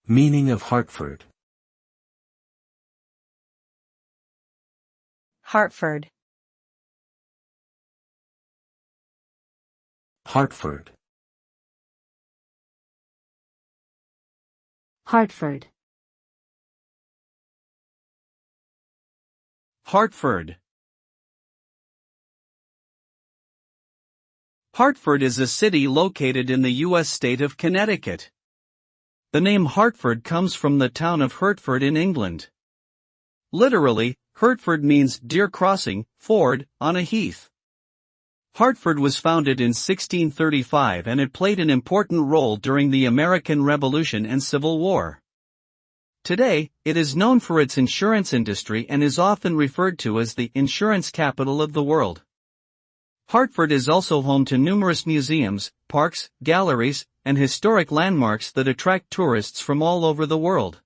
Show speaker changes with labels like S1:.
S1: Meaning of Hartford.
S2: Hartford.
S1: Hartford.
S2: Hartford.
S3: Hartford. Hartford is a city located in the U.S. state of Connecticut. The name Hartford comes from the town of Hertford in England. Literally, Hertford means deer crossing, ford, on a heath. Hartford was founded in 1635 and it played an important role during the American Revolution and Civil War. Today, it is known for its insurance industry and is often referred to as the insurance capital of the world. Hartford is also home to numerous museums, parks, galleries, and historic landmarks that attract tourists from all over the world.